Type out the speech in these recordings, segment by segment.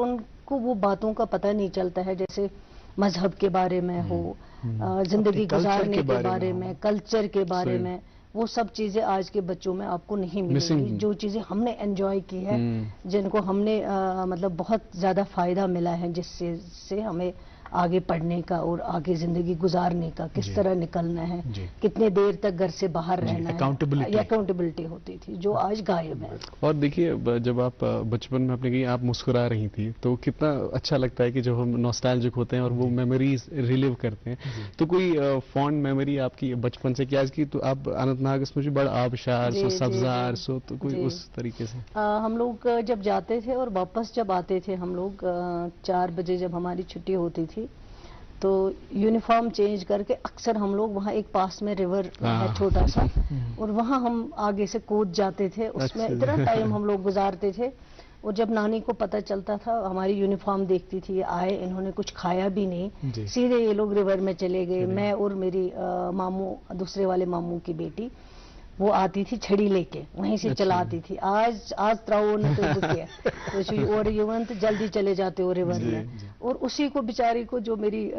ان کو وہ باتوں کا پتہ نہیں چلتا ہے، جیسے مذہب کے بارے میں ہو، زندگی گزارنے کے بارے میں، کلچر کے بارے میں. وہ سب چیزیں آج کے بچوں میں آپ کو نہیں ملیں گی. جو چیزیں ہم نے انجوائے کی ہے، جن کو ہم نے مطلب بہت زیادہ فائدہ ملا ہے، جس سے ہمیں آگے پڑھنے کا اور آگے زندگی گزارنے کا، کس طرح نکلنا ہے، کتنے دیر تک گھر سے باہر رہنا ہے، اکاؤنٹیبلٹی ہوتی تھی جو آج غائب ہے. اور دیکھیے جب آپ بچپن میں اپنے کہیں آپ مسکرا رہی تھی تو کتنا اچھا لگتا ہے کہ جب ہم نوسٹالجک ہوتے ہیں اور وہ میموریز ریلیو کرتے ہیں. تو کوئی فونڈ میموری آپ کی بچپن سے کیا کی؟ تو آپ اننت ناگ اس میں بڑا آبشار سو سبزار سو تو کوئی اس طریقے سے ہم لوگ جب جاتے تھے اور واپس جب آتے تھے، ہم لوگ 4 بجے جب ہماری چھٹی ہوتی تھی تو یونیفارم چینج کر کے اکثر ہم لوگ وہاں ایک پاس میں ریور ہے چھوٹا سا، اور وہاں ہم آگے سے کود جاتے تھے. اس میں اتنا ٹائم ہم لوگ گزارتے تھے. اور جب نانی کو پتہ چلتا تھا، ہماری یونیفارم دیکھتی تھی، یہ آئے انہوں نے کچھ کھایا بھی نہیں، سیدھے یہ لوگ ریور میں چلے گئے. میں اور میری ماموں، دوسرے والے ماموں کی بیٹی، وہ آتی تھی چھڑی لے کے، وہیں سے چلاتی تھی. آج تراؤ نہ تو اور جلدی چلے جاتے ہو ریور میں. اور اسی کو بیچاری کو، جو میری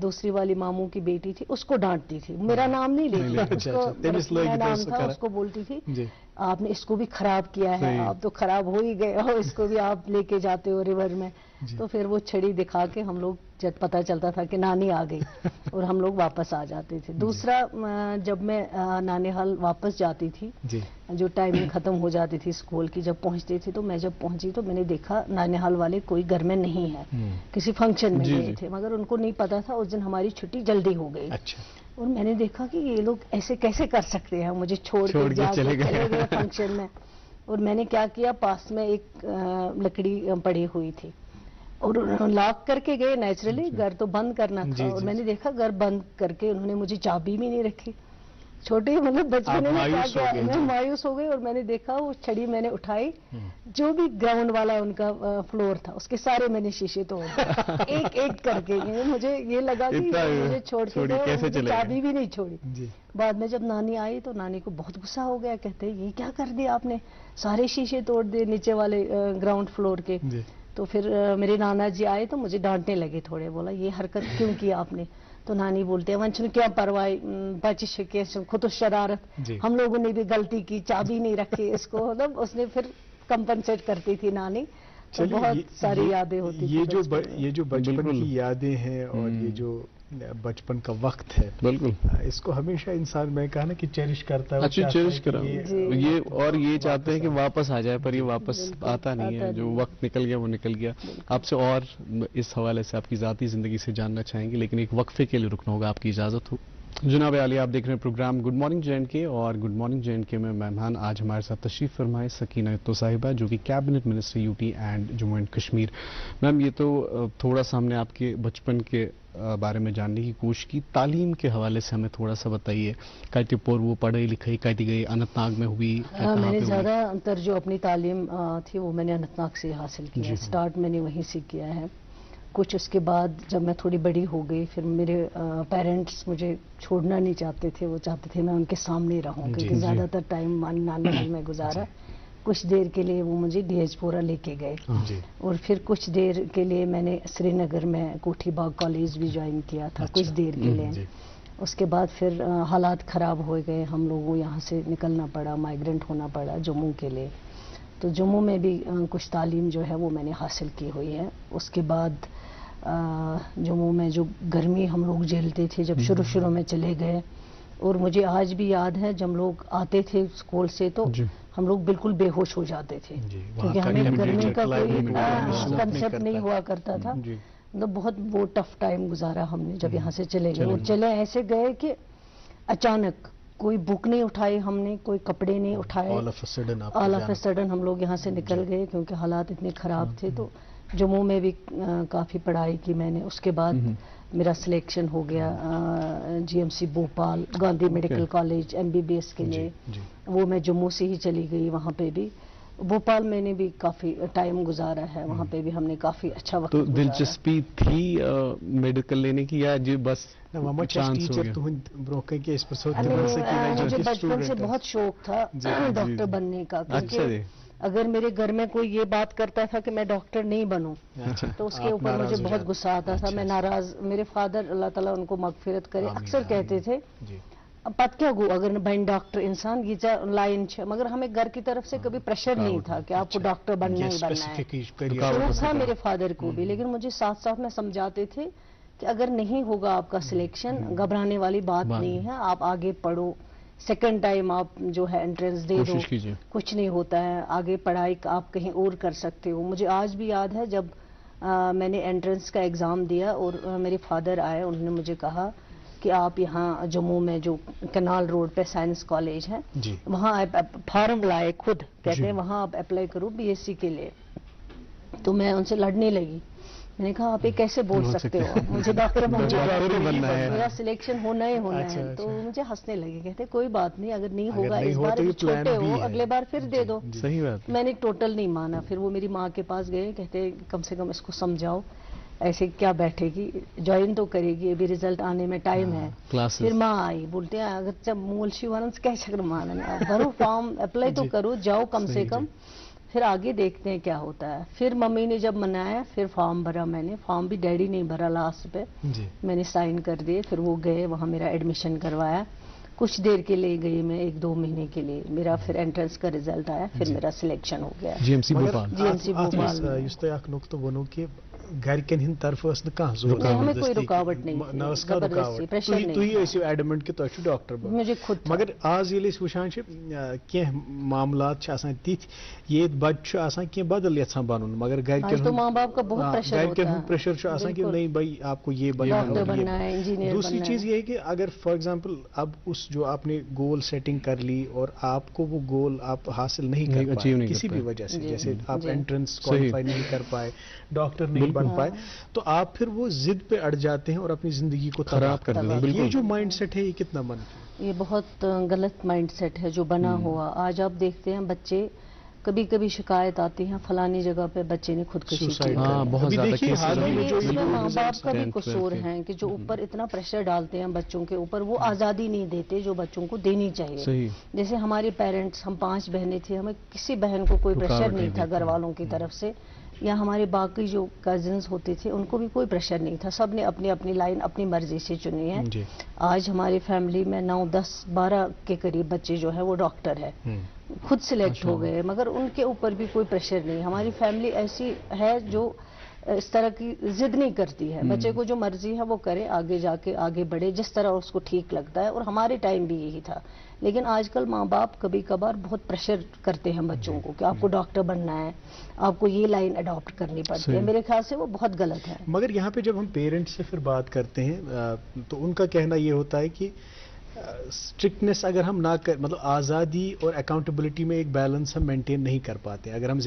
دوسری والی ماموں کی بیٹی تھی، اس کو ڈانٹتی تھی. میرا نام نہیں لیتی، اس کو میرا نام تھا، اس کو بولتی تھی آپ نے اس کو بھی خراب کیا ہے، آپ تو خراب ہو ہی گئے ہو، اس کو بھی آپ لے کے جاتے ہو ریور میں. تو پھر وہ چھڑی دکھا کے ہم لوگ، جب پتہ چلتا تھا کہ نانی آ گئی، اور ہم لوگ واپس آ جاتے تھے. دوسرا، جب میں نانیہال واپس جاتی تھی، جو ٹائمنگ ختم ہو جاتی تھی اسکول کی، جب پہنچتی تھی، تو میں جب پہنچی تو میں نے دیکھا نانیہال والے کوئی گھر میں نہیں ہے، کسی فنکشن میں گئے تھے، مگر ان کو نہیں پتا تھا اس دن ہماری چھٹی جلدی ہو گئی. اور میں نے دیکھا کہ یہ لوگ ایسے کیسے کر سکتے ہیں، مجھے چھوڑ کے چلے گئے فنکشن میں. اور میں نے کیا کیا، پاس میں ایک لکڑی پڑی ہوئی تھی، اور انہوں نے لاک کر کے گئے. نیچرلی گھر تو بند کرنا تھا، اور میں نے دیکھا گھر بند کر کے انہوں نے مجھے چابی بھی نہیں رکھی. چھوٹے مطلب بچپنے میں کیا کیا، میں مایوس ہو گئی. اور میں نے دیکھا وہ چھڑی میں نے اٹھائی، جو بھی گراؤنڈ والا ان کا فلور تھا، اس کے سارے میں نے شیشے توڑ ایک ایک کر کے. مجھے یہ لگا کہ مجھے چھوڑ کے چابی بھی نہیں چھوڑی. بعد میں جب نانی آئی تو نانی کو بہت غصہ ہو گیا، کہتے یہ کیا کر دیا آپ نے، سارے شیشے توڑ دیے نیچے والے گراؤنڈ فلور کے. تو پھر میرے نانا جی آئے تو مجھے ڈانٹنے لگے تھوڑے، بولا یہ حرکت کیوں کی آپ نے. تو نانی بولتے ہیں ونچن کیا پرواہ، بچ کے خود شرارت، ہم لوگوں نے بھی غلطی کی، چابی نہیں رکھی اس کو. مطلب اس نے پھر کمپنسیٹ کرتی تھی نانی. تو بہت ساری یادیں ہوتی تھی. یہ جو بچپن کی یادیں ہیں اور یہ جو بچپن کا وقت ہے، بالکل اس کو ہمیشہ انسان، میں کہا نا کہ چیریش کرتا ہے. اچھا چیریش کرا یہ، اور یہ چاہتے ہیں کہ واپس آ جائے، پر یہ واپس آتا نہیں ہے. جو وقت نکل گیا وہ نکل گیا. آپ سے اور اس حوالے سے آپ کی ذاتی زندگی سے جاننا چاہیں گے، لیکن ایک وقفے کے لیے رکنا ہوگا، آپ کی اجازت ہو. جناب عالیہ، آپ دیکھ رہے ہیں پروگرام گڈ مارننگ JNK، اور گڈ مارننگ JNK میں مہمان آج ہمارے ساتھ تشریف فرمائے سکینہ اتو صاحبہ، جو کہ cabinet minister UT and Jammu and Kashmir. Ma'am, یہ تو تھوڑا سا ہم نے آپ کے بچپن کے بارے میں جاننے کی کوشش کی. تعلیم کے حوالے سے ہمیں تھوڑا سا بتائیے، کاتی پور وہ پڑھائی لکھائی کاتی گئی، اننت ناگ میں ہوئی؟ میں نے زیادہ تر جو اپنی تعلیم تھی وہ میں نے اننت ناگ سے حاصل کی ہے. سٹارٹ میں نے وہیں سے کیا ہے. کچھ اس کے بعد جب میں تھوڑی بڑی ہو گئی، پھر میرے پیرنٹس مجھے چھوڑنا نہیں چاہتے تھے، وہ چاہتے تھے میں ان کے سامنے رہوں، کیونکہ زیادہ تر ٹائم نانیہال میں گزارا. کچھ دیر کے لیے وہ مجھے DH پورہ لے کے گئے، اور پھر کچھ دیر کے لیے میں نے سری نگر میں کوٹھی باغ کالج بھی جوائن کیا تھا کچھ دیر کے لیے. اس کے بعد پھر حالات خراب ہو گئے، ہم لوگوں یہاں سے نکلنا پڑا، مائیگرنٹ ہونا پڑا جموں کے لیے. تو جموں میں بھی کچھ تعلیم جو ہے وہ میں نے حاصل کی ہوئی ہے. اس کے بعد جموں میں جو گرمی ہم لوگ جھیلتے تھے جب شروع میں چلے گئے، اور مجھے آج بھی یاد ہے جب لوگ آتے تھے اسکول سے تو ہم لوگ بالکل بے ہوش ہو جاتے تھے، کیونکہ ہمیں گرمی کا کوئی کنسیپٹ نہیں ہوا کرتا تھا. مطلب بہت وہ ٹف ٹائم گزارا ہم نے جب یہاں سے چلے گئے. اور چلے ایسے گئے کہ اچانک کوئی بک نہیں اٹھائی ہم نے، کوئی کپڑے نہیں اٹھائے، آل آف اے سڈن ہم لوگ یہاں سے نکل گئے، کیونکہ حالات اتنے خراب تھے. تو جموں میں بھی کافی پڑھائی کی میں نے. اس کے بعد میرا سلیکشن ہو گیا GMC Bhopal Gandhi medical college MBBS کے لیے. وہ میں جموں سے ہی چلی گئی. وہاں پہ بھی بھوپال میں نے بھی کافی ٹائم گزارا ہے، وہاں پہ بھی ہم نے کافی اچھا وقت گزارا. تو دلچسپی تھی میڈیکل لینے کی، یا جی بس چانس ہو گیا؟ مجھے بچپن سے بہت شوق تھا ڈاکٹر بننے کا، کیونکہ اگر میرے گھر میں کوئی یہ بات کرتا تھا کہ میں ڈاکٹر نہیں بنوں تو اس کے اوپر مجھے بہت غصہ آتا تھا. میں ناراض, میرے فادر اللہ تعالیٰ ان کو مغفرت کرے اکثر کہتے تھے پت کیا گو اگر بن ڈاکٹر انسان یہ لائن ہے, مگر ہمیں گھر کی طرف سے کبھی پریشر نہیں تھا کہ آپ کو ڈاکٹر بننا ہی بننا ہے. شوق تھا میرے فادر کو بھی, لیکن مجھے ساتھ ساتھ میں سمجھاتے تھے کہ اگر نہیں ہوگا آپ کا سلیکشن, گھبرانے والی بات نہیں ہے, آپ آگے پڑھو, سیکنڈ ٹائم آپ جو ہے انٹرنس دے دو, کچھ نہیں ہوتا ہے, آگے پڑھائی آپ کہیں اور کر سکتے ہو. مجھے آج بھی یاد ہے جب میں نے انٹرنس کا ایگزام دیا اور میرے فادر آئے, انہوں نے مجھے کہا کہ آپ یہاں جموں میں جو کنال روڈ پہ سائنس کالج ہے وہاں فارم لائے خود, کہتے ہیں وہاں آپ اپلائی کرو BSc کے لیے. تو میں ان سے لڑنے لگی, میں نے کہا آپ یہ کیسے بول سکتے ہو, مجھے ڈاکٹر بننا ہے, میرا سلیکشن ہونا ہی ہونا ہے. تو مجھے ہنسنے لگے, کہتے کوئی بات نہیں, اگر نہیں ہوگا اس بار چھوٹے ہو اگلے بار پھر دے دو. میں نے ٹوٹل نہیں مانا. پھر وہ میری ماں کے پاس گئے, کہتے کم سے کم اس کو سمجھاؤ, ایسے کیا بیٹھے گی, جوائن تو کرے گی, ابھی ریزلٹ آنے میں ٹائم ہے. پھر ماں آئی, بولتے ہیں اگر جب مولشی ورن کیا چکر مانا بھرو فارم اپلائی تو کرو, جاؤ کم سے کم, پھر آگے دیکھتے ہیں کیا ہوتا ہے. پھر ممی نے جب منایا پھر فارم بھرا, میں نے فارم بھی ڈیڈی نہیں بھرا, لاسٹ پہ میں نے سائن کر دیے. پھر وہ گئے وہاں میرا ایڈمیشن کروایا, کچھ دیر کے لیے گئی میں, 1-2 مہینے کے لیے. میرا پھر انٹرنس کا رزلٹ آیا, پھر میرا سلیکشن ہو گیا GMC بھوپال. گھر کن ہند طرف ہمیں کوئی رکاوٹ نہیں, تھی ایڈمنٹ کہ تھی ڈاکٹر بن, مجھے خود. مگر آز ییٚلہِ أسۍ وٕچھان چھِ کینٛہہ معاملات چھِ آسان تِتھۍ ییٚتہِ بچہِ چھُ آسان کینٛہہ بدل یژھان بنُن, مگر گرِکٮ۪ن ماں باپ کا بہت گرِکٮ۪ن ہُنٛد پریشر چھُ آسان کہ نہیں بھائی آپ کو یہ بننا ہے. دوسری چیز یہ ہے کہ اگر فار ایگزامپل اب اس جو آپ نے گول سیٹنگ کر لی اور آپ کو وہ گول آپ حاصل نہیں کر پائے کسی بھی وجہ سے, جیسے آپ انٹرنس کوالیفائی نہیں کر پائے, ڈاکٹر نہیں بن پائے, تو آپ پھر وہ ضد پہ اڑ جاتے ہیں اور اپنی زندگی کو خراب کر دیتے ہیں. یہ جو مائنڈ سیٹ ہے یہ کتنا منفی؟ یہ بہت غلط مائنڈ سیٹ ہے جو بنا ہوا. آج آپ دیکھتے ہیں بچے کبھی کبھی شکایت آتی ہیں فلانی جگہ پہ بچے نے خودکشی کی. اس میں ماں باپ کا بھی قصور ہے کہ جو اوپر اتنا پریشر ڈالتے ہیں بچوں کے اوپر, وہ آزادی نہیں دیتے جو بچوں کو دینی چاہیے. جیسے ہمارے پیرنٹس, ہم 5 بہنیں تھیں, ہمیں کسی بہن کو کوئی پریشر نہیں تھا گھر والوں کی طرف سے, یا ہمارے باقی جو کزنس ہوتے تھے ان کو بھی کوئی پریشر نہیں تھا. سب نے اپنی اپنی لائن اپنی مرضی سے چنی ہے. آج ہماری فیملی میں 9, 10, 12 کے قریب بچے جو ہے وہ ڈاکٹر ہے, خود سلیکٹ ہو گئے, مگر ان کے اوپر بھی کوئی پریشر نہیں. ہماری فیملی ایسی ہے جو اس طرح کی ضد نہیں کرتی ہے, بچے کو جو مرضی ہے وہ کرے, آگے جا کے آگے بڑھے جس طرح اس کو ٹھیک لگتا ہے. اور ہمارے ٹائم بھی یہی تھا. لیکن آج کل ماں باپ کبھی کبھار بہت پریشر کرتے ہیں بچوں کو کہ آپ کو ڈاکٹر بننا ہے, آپ کو یہ لائن اڈاپٹ کرنی پڑتی ہے. میرے خیال سے وہ بہت غلط ہے. مگر یہاں پہ جب ہم پیرنٹس سے پھر بات کرتے ہیں تو ان کا کہنا یہ ہوتا ہے کہ اسٹرکٹنس اگر ہم نہ کر, مطلب آزادی اور اکاؤنٹیبلٹی میں ایک بیلنس ہم مینٹین نہیں کر پاتے. اگر ہم